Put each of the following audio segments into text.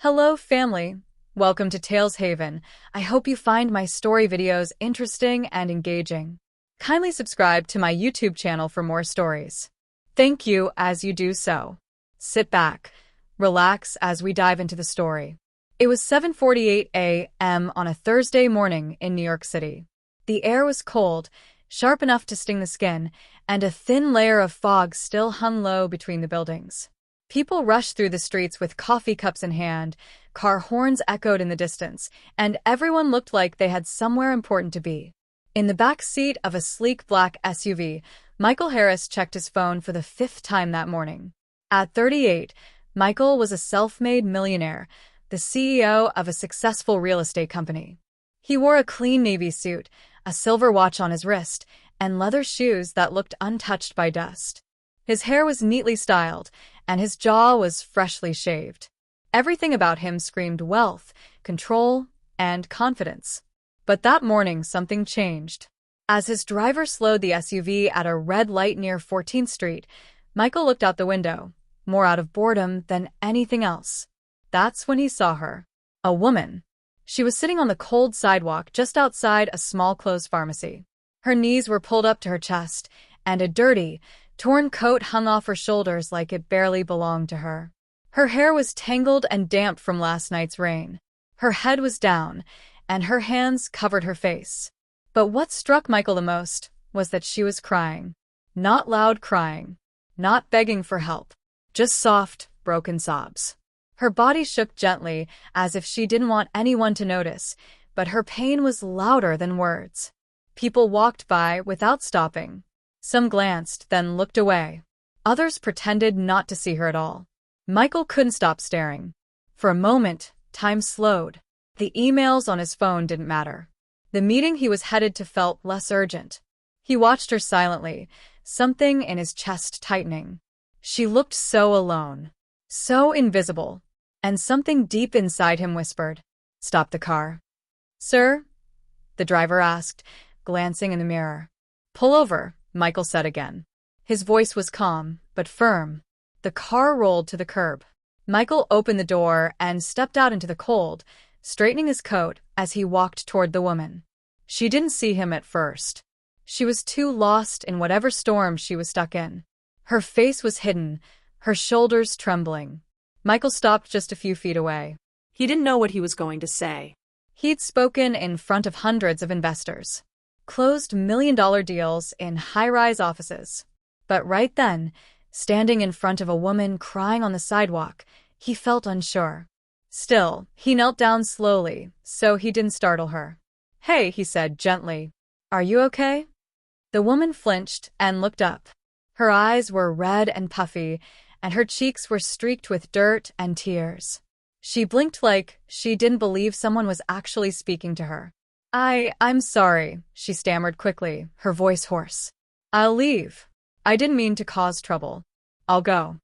Hello, family. Welcome to Tales Haven. I hope you find my story videos interesting and engaging. Kindly subscribe to my YouTube channel for more stories. Thank you as you do so. Sit back, relax as we dive into the story. It was 7:48 a.m. on a Thursday morning in New York City. The air was cold, sharp enough to sting the skin, and a thin layer of fog still hung low between the buildings. People rushed through the streets with coffee cups in hand, car horns echoed in the distance, and everyone looked like they had somewhere important to be. In the back seat of a sleek black SUV, Michael Harris checked his phone for the fifth time that morning. At 38, Michael was a self-made millionaire, the CEO of a successful real estate company. He wore a clean navy suit, a silver watch on his wrist, and leather shoes that looked untouched by dust. His hair was neatly styled, and his jaw was freshly shaved. Everything about him screamed wealth, control, and confidence. But that morning something changed. As his driver slowed the SUV at a red light near 14th Street, Michael looked out the window, more out of boredom than anything else. That's when he saw her. A woman. She was sitting on the cold sidewalk just outside a small closed pharmacy. Her knees were pulled up to her chest, and a dirty, torn coat hung off her shoulders like it barely belonged to her. Her hair was tangled and damp from last night's rain. Her head was down, and her hands covered her face. But what struck Michael the most was that she was crying. Not loud crying. Not begging for help. Just soft, broken sobs. Her body shook gently, as if she didn't want anyone to notice, but her pain was louder than words. People walked by without stopping. Some glanced, then looked away. Others pretended not to see her at all. Michael couldn't stop staring. For a moment, time slowed. The emails on his phone didn't matter. The meeting he was headed to felt less urgent. He watched her silently, something in his chest tightening. She looked so alone, so invisible, and something deep inside him whispered, "Stop the car." "Sir?" the driver asked, glancing in the mirror. "Pull over," Michael said again. His voice was calm, but firm. The car rolled to the curb. Michael opened the door and stepped out into the cold, straightening his coat as he walked toward the woman. She didn't see him at first. She was too lost in whatever storm she was stuck in. Her face was hidden, her shoulders trembling. Michael stopped just a few feet away. He didn't know what he was going to say. He'd spoken in front of hundreds of investors. Closed million-dollar deals in high-rise offices. But right then, standing in front of a woman crying on the sidewalk, he felt unsure. Still, he knelt down slowly, so he didn't startle her. "Hey," he said gently. "Are you okay?" The woman flinched and looked up. Her eyes were red and puffy, and her cheeks were streaked with dirt and tears. She blinked like she didn't believe someone was actually speaking to her. I'm sorry," she stammered quickly, her voice hoarse. "I'll leave. I didn't mean to cause trouble. I'll go."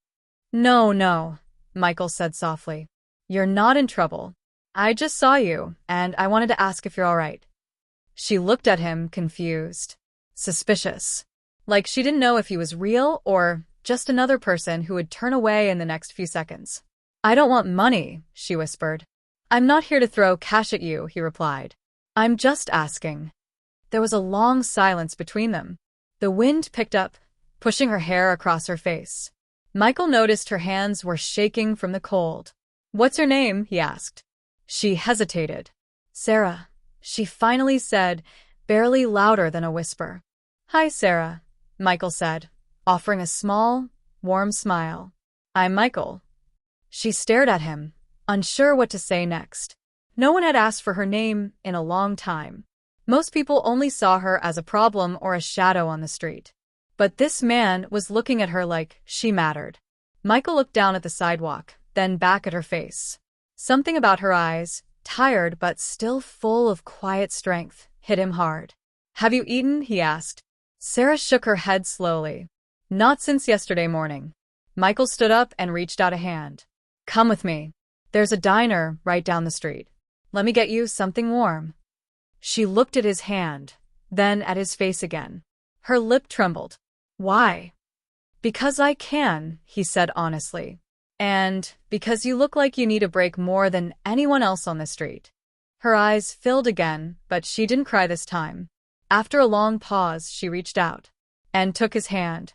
No, Michael said softly. "You're not in trouble. I just saw you, and I wanted to ask if you're all right." She looked at him, confused. Suspicious. Like she didn't know if he was real or just another person who would turn away in the next few seconds. "I don't want money," she whispered. "I'm not here to throw cash at you," he replied. "I'm just asking." There was a long silence between them. The wind picked up, pushing her hair across her face. Michael noticed her hands were shaking from the cold. "What's your name?" he asked. She hesitated. "Sarah," she finally said, barely louder than a whisper. "Hi, Sarah," Michael said, offering a small, warm smile. "I'm Michael." She stared at him, unsure what to say next. No one had asked for her name in a long time. Most people only saw her as a problem or a shadow on the street. But this man was looking at her like she mattered. Michael looked down at the sidewalk, then back at her face. Something about her eyes, tired but still full of quiet strength, hit him hard. "Have you eaten?" he asked. Sarah shook her head slowly. "Not since yesterday morning." Michael stood up and reached out a hand. "Come with me. There's a diner right down the street. Let me get you something warm." She looked at his hand, then at his face again. Her lip trembled. "Why?" "Because I can," he said honestly. And because you look like you need a break more than anyone else on the street. Her eyes filled again, but she didn't cry this time. After a long pause, she reached out and took his hand.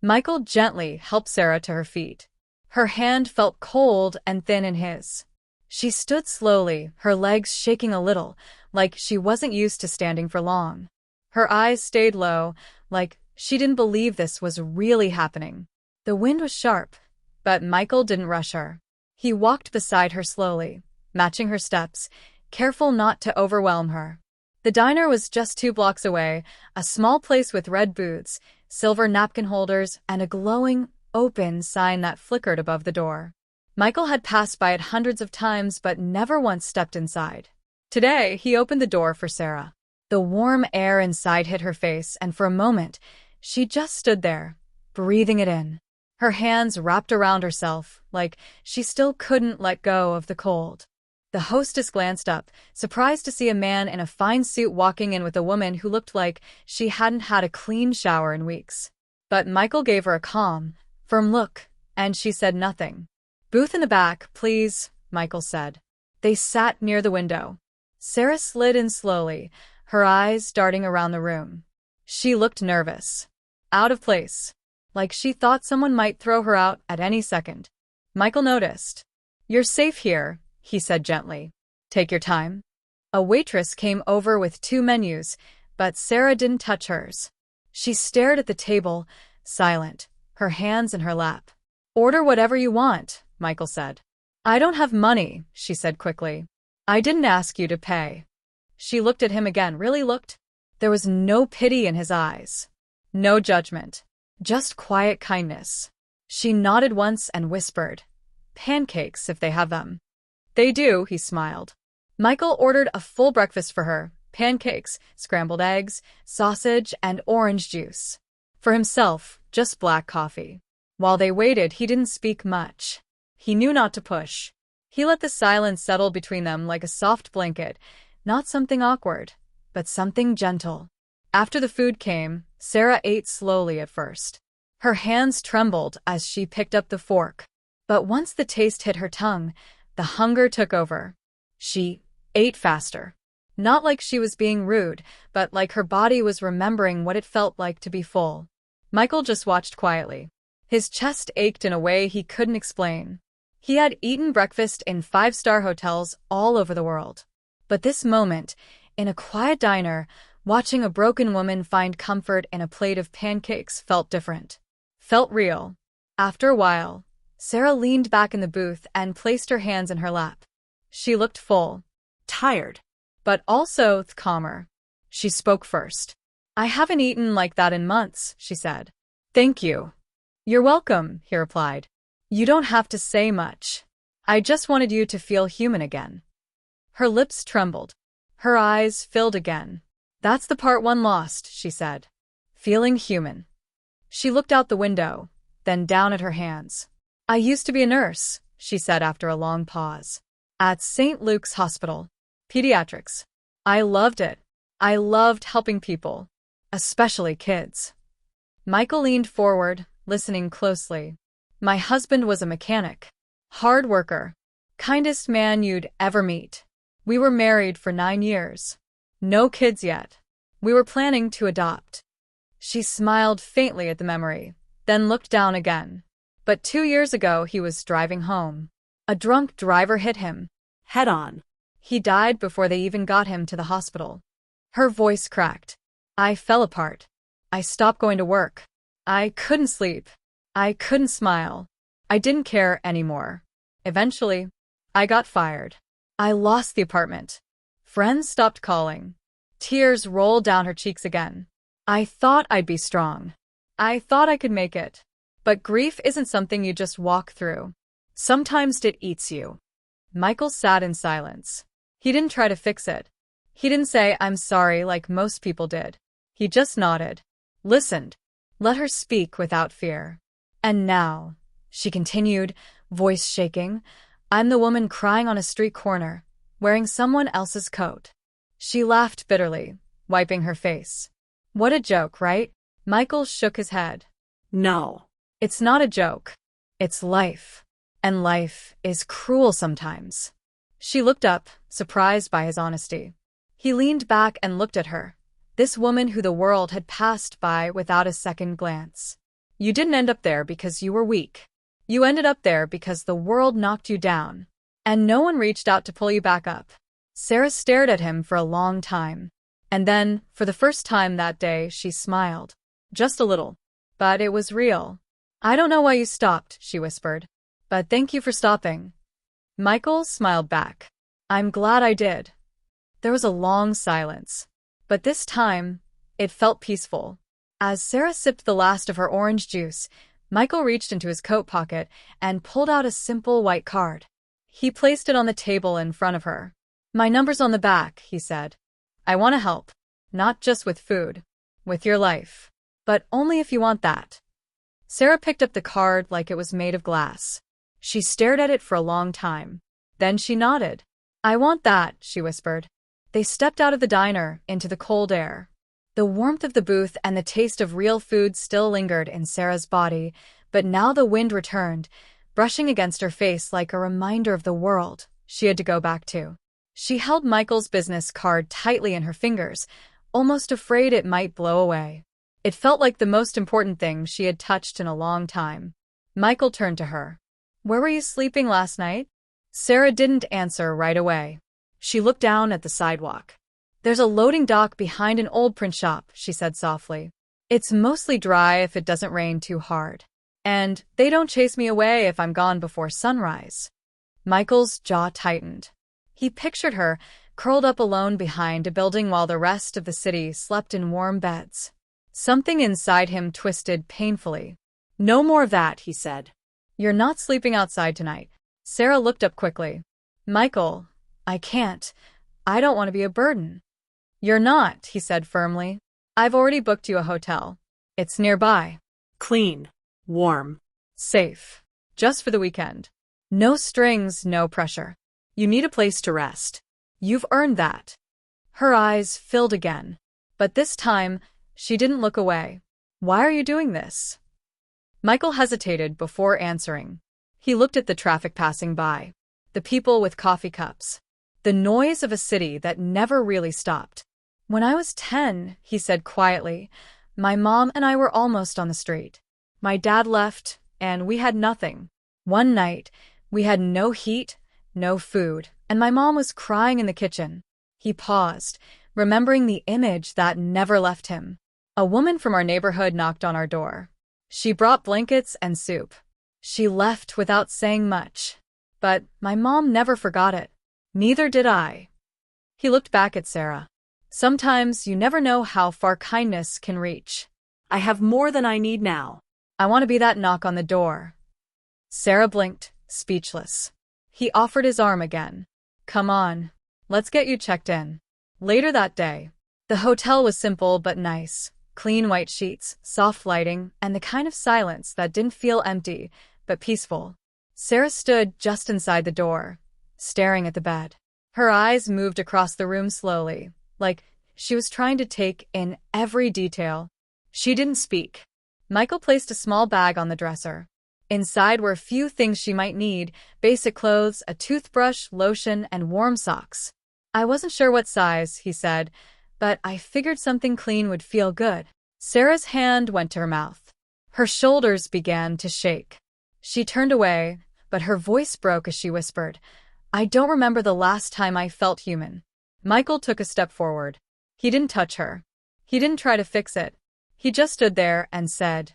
Michael gently helped Sarah to her feet. Her hand felt cold and thin in his. She stood slowly, her legs shaking a little, like she wasn't used to standing for long. Her eyes stayed low, like she didn't believe this was really happening. The wind was sharp, but Michael didn't rush her. He walked beside her slowly, matching her steps, careful not to overwhelm her. The diner was just 2 blocks away, a small place with red booths, silver napkin holders, and a glowing, open sign that flickered above the door. Michael had passed by it hundreds of times but never once stepped inside. Today, he opened the door for Sarah. The warm air inside hit her face, and for a moment, she just stood there, breathing it in. Her hands wrapped around herself, like she still couldn't let go of the cold. The hostess glanced up, surprised to see a man in a fine suit walking in with a woman who looked like she hadn't had a clean shower in weeks. But Michael gave her a calm, firm look, and she said nothing. "Booth in the back, please," Michael said. They sat near the window. Sarah slid in slowly, her eyes darting around the room. She looked nervous, out of place, like she thought someone might throw her out at any second. Michael noticed. "You're safe here," he said gently. "Take your time." A waitress came over with 2 menus, but Sarah didn't touch hers. She stared at the table, silent, her hands in her lap. "Order whatever you want," Michael said. "I don't have money," she said quickly. "I didn't ask you to pay." She looked at him again, really looked. There was no pity in his eyes. No judgment. Just quiet kindness. She nodded once and whispered, "Pancakes if they have them." "They do," he smiled. Michael ordered a full breakfast for her, pancakes, scrambled eggs, sausage, and orange juice. For himself, just black coffee. While they waited, he didn't speak much. He knew not to push. He let the silence settle between them like a soft blanket, not something awkward, but something gentle. After the food came, Sarah ate slowly at first. Her hands trembled as she picked up the fork. But once the taste hit her tongue, the hunger took over. She ate faster. Not like she was being rude, but like her body was remembering what it felt like to be full. Michael just watched quietly. His chest ached in a way he couldn't explain. He had eaten breakfast in 5-star hotels all over the world. But this moment, in a quiet diner, watching a broken woman find comfort in a plate of pancakes felt different. Felt real. After a while, Sarah leaned back in the booth and placed her hands in her lap. She looked full, tired, but also calmer. She spoke first. "I haven't eaten like that in months," she said. "Thank you." "You're welcome," he replied. "You don't have to say much. I just wanted you to feel human again." Her lips trembled. Her eyes filled again. "That's the part one lost," she said. "Feeling human." She looked out the window, then down at her hands. "I used to be a nurse," she said after a long pause. "At St. Luke's Hospital. Pediatrics. I loved it. I loved helping people. Especially kids." Michael leaned forward, listening closely. "My husband was a mechanic. Hard worker. Kindest man you'd ever meet. We were married for 9 years. No kids yet. We were planning to adopt." She smiled faintly at the memory, then looked down again. But 2 years ago he was driving home. A drunk driver hit him. Head on. He died before they even got him to the hospital. Her voice cracked. "I fell apart. I stopped going to work. I couldn't sleep. I couldn't smile. I didn't care anymore. Eventually, I got fired. I lost the apartment. Friends stopped calling. Tears rolled down her cheeks again. I thought I'd be strong. I thought I could make it. But grief isn't something you just walk through. Sometimes it eats you." Michael sat in silence. He didn't try to fix it. He didn't say, "I'm sorry," like most people did. He just nodded. Listened. Let her speak without fear. "And now," she continued, voice shaking, "I'm the woman crying on a street corner, wearing someone else's coat." She laughed bitterly, wiping her face. "What a joke, right?" Michael shook his head. "No. It's not a joke. It's life. And life is cruel sometimes. She looked up, surprised by his honesty. He leaned back and looked at her, this woman who the world had passed by without a second glance. You didn't end up there because you were weak. You ended up there because the world knocked you down, and no one reached out to pull you back up. Sarah stared at him for a long time. And then, for the first time that day, she smiled. Just a little. But it was real. I don't know why you stopped, she whispered. But thank you for stopping. Michael smiled back. I'm glad I did. There was a long silence. But this time, it felt peaceful. As Sarah sipped the last of her orange juice, Michael reached into his coat pocket and pulled out a simple white card. He placed it on the table in front of her. My number's on the back, he said. I want to help. Not just with food. With your life. But only if you want that. Sarah picked up the card like it was made of glass. She stared at it for a long time. Then she nodded. I want that, she whispered. They stepped out of the diner into the cold air. The warmth of the booth and the taste of real food still lingered in Sarah's body, but now the wind returned, brushing against her face like a reminder of the world she had to go back to. She held Michael's business card tightly in her fingers, almost afraid it might blow away. It felt like the most important thing she had touched in a long time. Michael turned to her. Where were you sleeping last night? Sarah didn't answer right away. She looked down at the sidewalk. There's a loading dock behind an old print shop, she said softly. It's mostly dry if it doesn't rain too hard. And they don't chase me away if I'm gone before sunrise. Michael's jaw tightened. He pictured her, curled up alone behind a building while the rest of the city slept in warm beds. Something inside him twisted painfully. No more of that, he said. You're not sleeping outside tonight. Sarah looked up quickly. Michael, I can't. I don't want to be a burden. You're not, he said firmly. I've already booked you a hotel. It's nearby. Clean. Warm. Safe. Just for the weekend. No strings, no pressure. You need a place to rest. You've earned that. Her eyes filled again. But this time, she didn't look away. Why are you doing this? Michael hesitated before answering. He looked at the traffic passing by. The people with coffee cups. The noise of a city that never really stopped. When I was 10, he said quietly, my mom and I were almost on the street. My dad left, and we had nothing. One night, we had no heat, no food, and my mom was crying in the kitchen. He paused, remembering the image that never left him. A woman from our neighborhood knocked on our door. She brought blankets and soup. She left without saying much. But my mom never forgot it. Neither did I. He looked back at Sarah. Sometimes you never know how far kindness can reach. I have more than I need now. I want to be that knock on the door. Sarah blinked, speechless. He offered his arm again. Come on. Let's get you checked in. Later that day, the hotel was simple but nice. Clean white sheets, soft lighting, and the kind of silence that didn't feel empty, but peaceful. Sarah stood just inside the door, staring at the bed. Her eyes moved across the room slowly, like she was trying to take in every detail. She didn't speak. Michael placed a small bag on the dresser. Inside were a few things she might need: basic clothes, a toothbrush, lotion, and warm socks. I wasn't sure what size, he said, but I figured something clean would feel good. Sarah's hand went to her mouth. Her shoulders began to shake. She turned away, but her voice broke as she whispered, I don't remember the last time I felt human. Michael took a step forward. He didn't touch her. He didn't try to fix it. He just stood there and said,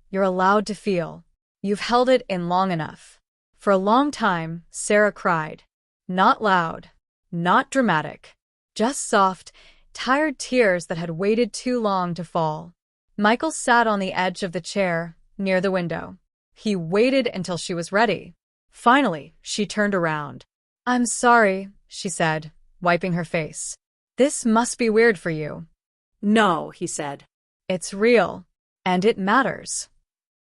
You're allowed to feel. You've held it in long enough. For a long time, Sarah cried. Not loud. Not dramatic. Just soft, tired tears that had waited too long to fall. Michael sat on the edge of the chair, near the window. He waited until she was ready. Finally, she turned around. I'm sorry, she said, wiping her face. This must be weird for you. No, he said. It's real. And it matters.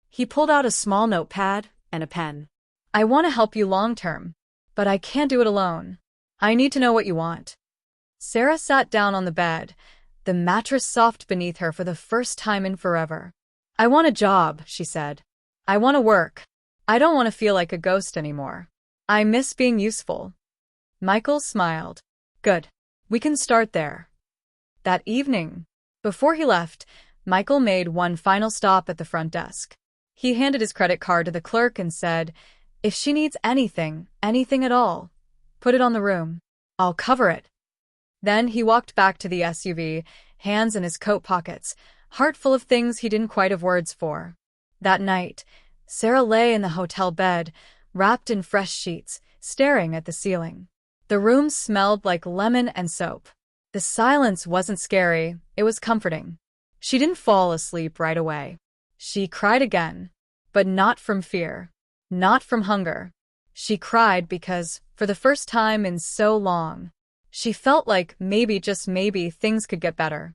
He pulled out a small notepad and a pen. I want to help you long term, but I can't do it alone. I need to know what you want. Sarah sat down on the bed, the mattress soft beneath her for the first time in forever. I want a job, she said. I want to work. I don't want to feel like a ghost anymore. I miss being useful. Michael smiled. Good. We can start there. That evening, before he left, Michael made one final stop at the front desk. He handed his credit card to the clerk and said, "If she needs anything, anything at all, put it on the room. I'll cover it." Then he walked back to the SUV, hands in his coat pockets, heart full of things he didn't quite have words for. That night, Sarah lay in the hotel bed, wrapped in fresh sheets, staring at the ceiling. The room smelled like lemon and soap. The silence wasn't scary, it was comforting. She didn't fall asleep right away. She cried again, but not from fear, not from hunger. She cried because, for the first time in so long, she felt like maybe, just maybe, things could get better.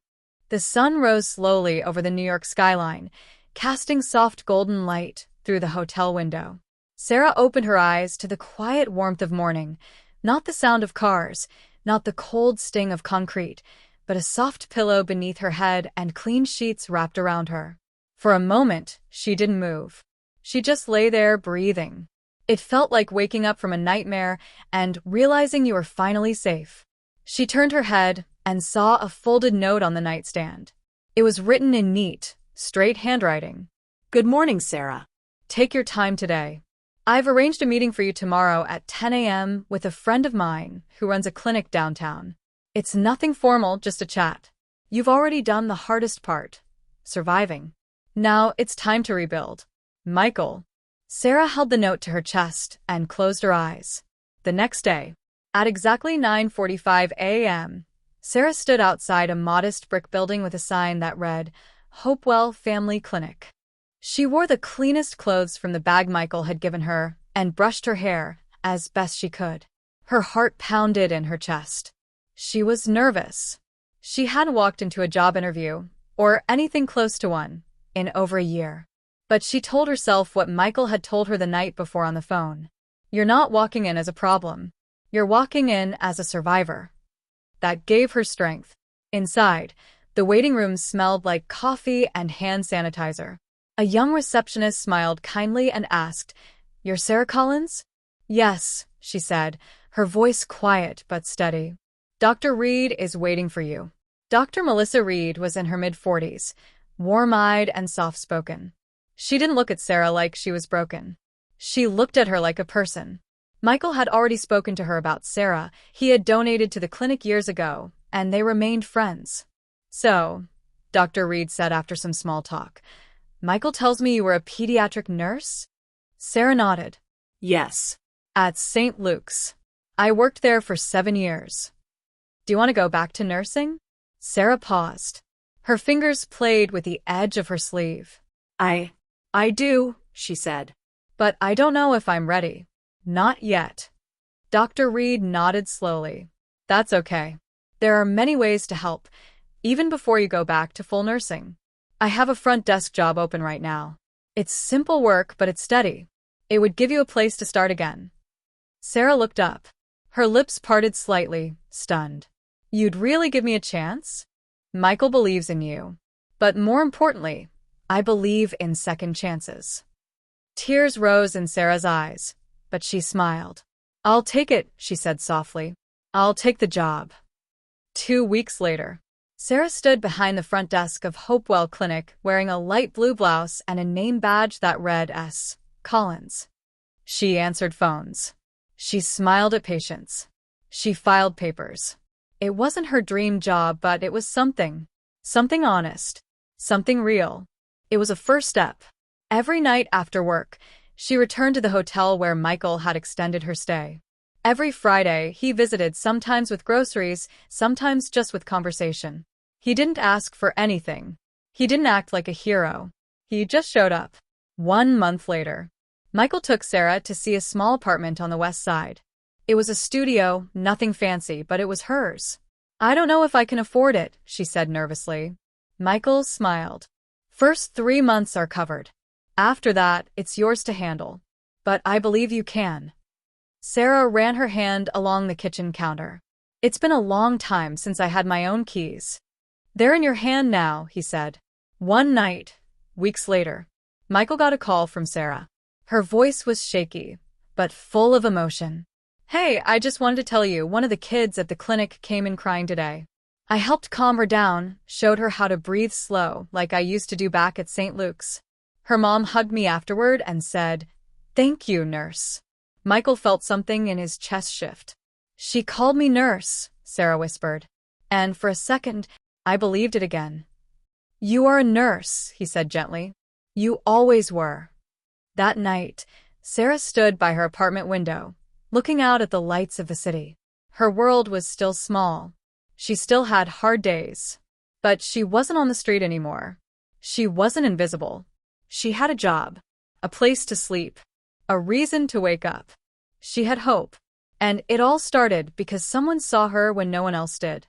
The sun rose slowly over the New York skyline, casting soft golden light through the hotel window. Sarah opened her eyes to the quiet warmth of morning, not the sound of cars, not the cold sting of concrete, but a soft pillow beneath her head and clean sheets wrapped around her. For a moment, she didn't move. She just lay there breathing. It felt like waking up from a nightmare and realizing you were finally safe. She turned her head and saw a folded note on the nightstand. It was written in neat, straight handwriting. Good morning, Sarah. Take your time today. I've arranged a meeting for you tomorrow at 10 a.m. with a friend of mine who runs a clinic downtown. It's nothing formal, just a chat. You've already done the hardest part, surviving. Now it's time to rebuild. Michael. Sarah held the note to her chest and closed her eyes. The next day, at exactly 9:45 a.m., Sarah stood outside a modest brick building with a sign that read, Hopewell Family Clinic. She wore the cleanest clothes from the bag Michael had given her and brushed her hair as best she could. Her heart pounded in her chest. She was nervous. She hadn't walked into a job interview, or anything close to one, in over a year. But she told herself what Michael had told her the night before on the phone. You're not walking in as a problem. You're walking in as a survivor. That gave her strength. Inside, the waiting room smelled like coffee and hand sanitizer. A young receptionist smiled kindly and asked, "You're Sarah Collins?" "Yes," she said, her voice quiet but steady. "Dr. Reed is waiting for you." Dr. Melissa Reed was in her mid-40s, warm-eyed and soft-spoken. She didn't look at Sarah like she was broken. She looked at her like a person. Michael had already spoken to her about Sarah. He had donated to the clinic years ago, and they remained friends. "So," Dr. Reed said after some small talk, "Michael tells me you were a pediatric nurse?" Sarah nodded. Yes. "At St. Luke's. I worked there for 7 years. Do you want to go back to nursing?" Sarah paused. Her fingers played with the edge of her sleeve. I do, she said. "But I don't know if I'm ready." "Not yet." Dr. Reed nodded slowly. "That's okay. There are many ways to help, even before you go back to full nursing. I have a front desk job open right now. It's simple work, but it's steady. It would give you a place to start again." Sarah looked up. Her lips parted slightly, stunned. "You'd really give me a chance?" "Michael believes in you. But more importantly, I believe in second chances." Tears rose in Sarah's eyes, but she smiled. "I'll take it," she said softly. "I'll take the job." 2 weeks later, Sarah stood behind the front desk of Hopewell Clinic wearing a light blue blouse and a name badge that read S. Collins. She answered phones. She smiled at patients. She filed papers. It wasn't her dream job, but it was something. Something honest. Something real. It was a first step. Every night after work, she returned to the hotel where Michael had extended her stay. Every Friday, he visited, sometimes with groceries, sometimes just with conversation. He didn't ask for anything. He didn't act like a hero. He just showed up. 1 month later, Michael took Sarah to see a small apartment on the west side. It was a studio, nothing fancy, but it was hers. "I don't know if I can afford it," she said nervously. Michael smiled. "First 3 months are covered. After that, it's yours to handle. But I believe you can." Sarah ran her hand along the kitchen counter. "It's been a long time since I had my own keys." "They're in your hand now," he said. One night, weeks later, Michael got a call from Sarah. Her voice was shaky, but full of emotion. "Hey, I just wanted to tell you, one of the kids at the clinic came in crying today. I helped calm her down, showed her how to breathe slow, like I used to do back at St. Luke's. Her mom hugged me afterward and said, 'Thank you, nurse.'" Michael felt something in his chest shift. "She called me nurse," Sarah whispered. And for a second, I believed it again. "You are a nurse," he said gently. "You always were." That night, Sarah stood by her apartment window, looking out at the lights of the city. Her world was still small. She still had hard days. But she wasn't on the street anymore. She wasn't invisible. She had a job, a place to sleep, a reason to wake up. She had hope. And it all started because someone saw her when no one else did.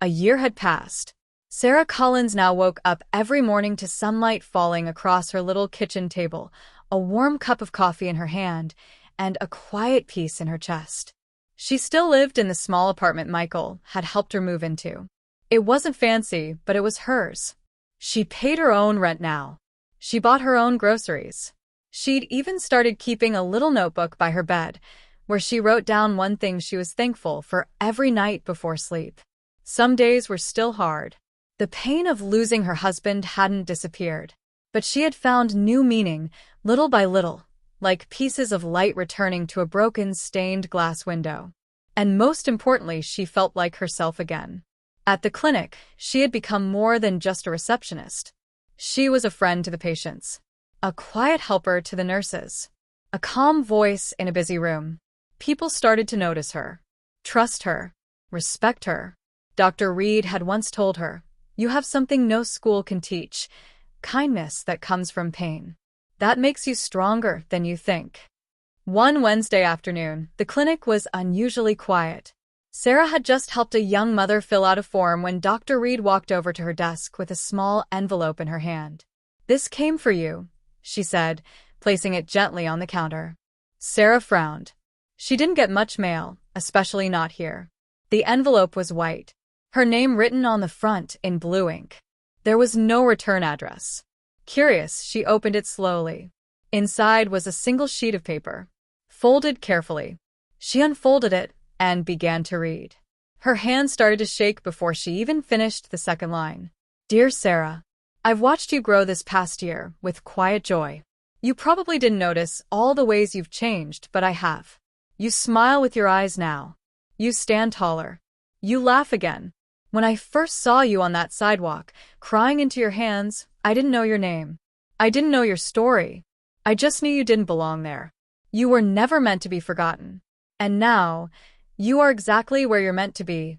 A year had passed. Sarah Collins now woke up every morning to sunlight falling across her little kitchen table, a warm cup of coffee in her hand, and a quiet peace in her chest. She still lived in the small apartment Michael had helped her move into. It wasn't fancy, but it was hers. She paid her own rent now. She bought her own groceries. She'd even started keeping a little notebook by her bed, where she wrote down one thing she was thankful for every night before sleep. Some days were still hard. The pain of losing her husband hadn't disappeared, but she had found new meaning, little by little, like pieces of light returning to a broken, stained glass window. And most importantly, she felt like herself again. At the clinic, she had become more than just a receptionist. She was a friend to the patients, a quiet helper to the nurses, a calm voice in a busy room. People started to notice her, trust her, respect her. Dr. Reed had once told her, "You have something no school can teach, kindness that comes from pain. That makes you stronger than you think." One Wednesday afternoon, the clinic was unusually quiet. Sarah had just helped a young mother fill out a form when Dr. Reed walked over to her desk with a small envelope in her hand. "This came for you," she said, placing it gently on the counter. Sarah frowned. She didn't get much mail, especially not here. The envelope was white, her name written on the front in blue ink. There was no return address. Curious, she opened it slowly. Inside was a single sheet of paper, folded carefully. She unfolded it and began to read. Her hand started to shake before she even finished the second line. "Dear Sarah, I've watched you grow this past year with quiet joy. You probably didn't notice all the ways you've changed, but I have. You smile with your eyes now. You stand taller. You laugh again. When I first saw you on that sidewalk, crying into your hands, I didn't know your name. I didn't know your story. I just knew you didn't belong there. You were never meant to be forgotten. And now, you are exactly where you're meant to be,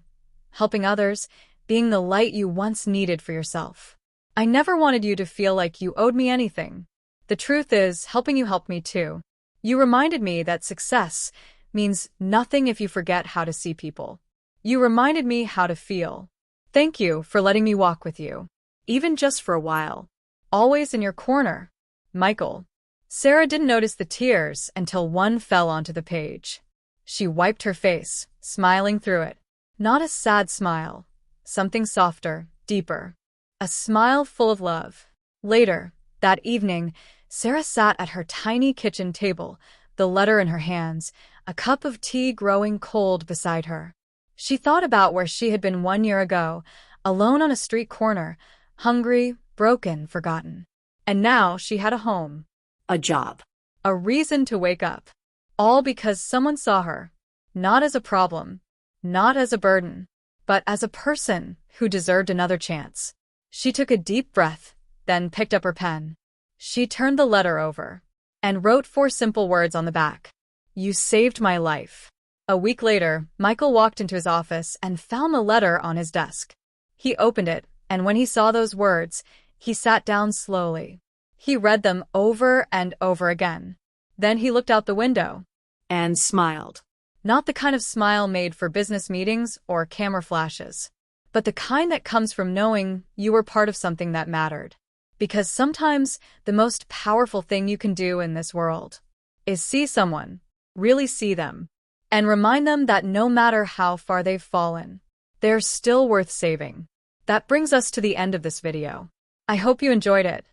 helping others, being the light you once needed for yourself. I never wanted you to feel like you owed me anything. The truth is, helping you helped me too. You reminded me that success means nothing if you forget how to see people. You reminded me how to feel. Thank you for letting me walk with you, even just for a while. Always in your corner, Michael." Sarah didn't notice the tears until one fell onto the page. She wiped her face, smiling through it. Not a sad smile. Something softer, deeper. A smile full of love. Later, that evening, Sarah sat at her tiny kitchen table, the letter in her hands, a cup of tea growing cold beside her. She thought about where she had been 1 year ago, alone on a street corner, hungry, broken, forgotten. And now she had a home. A job. A reason to wake up. All because someone saw her, not as a problem, not as a burden, but as a person who deserved another chance. She took a deep breath, then picked up her pen. She turned the letter over and wrote 4 simple words on the back. "You saved my life." A week later, Michael walked into his office and found the letter on his desk. He opened it, and when he saw those words, he sat down slowly. He read them over and over again. Then he looked out the window. And smiled. Not the kind of smile made for business meetings or camera flashes, but the kind that comes from knowing you were part of something that mattered. Because sometimes the most powerful thing you can do in this world is see someone, really see them, and remind them that no matter how far they've fallen, they're still worth saving. That brings us to the end of this video. I hope you enjoyed it.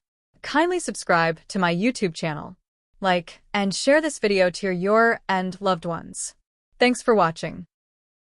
Kindly subscribe to my YouTube channel. like, and share this video to your and loved ones. Thanks for watching.